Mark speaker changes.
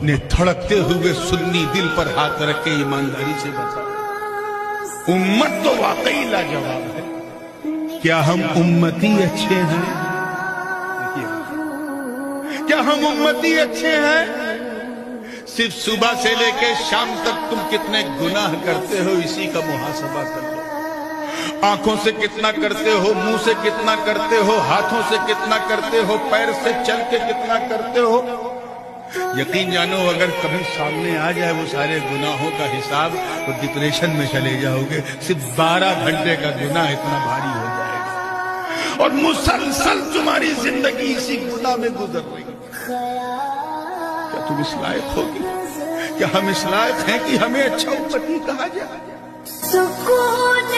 Speaker 1: अपने धड़कते हुए सुन्नी दिल पर हाथ रख के ईमानदारी से बता, उम्मत तो वाकई लाजवाब है। क्या हम उम्मती अच्छे हैं? क्या हम उम्मती अच्छे हैं? सिर्फ सुबह से लेकर शाम तक तुम कितने गुनाह करते हो, इसी का मुहासबा कर लो। आंखों से कितना करते हो, मुंह से कितना करते हो, हाथों से कितना करते हो, पैर से चल के कितना करते हो। यकीन जानो अगर कभी सामने आ जाए वो सारे गुनाहों का हिसाब तो डिप्रेशन में चले जाओगे। सिर्फ 12 घंटे का गुनाह इतना भारी हो जाएगा और मुसलसल तुम्हारी जिंदगी इसी गुनाह में गुजर रही। क्या तुम इस लायक होगी? क्या हम इस लायक हैं कि हमें अच्छा उम्मती कहा जाए?
Speaker 2: सुकून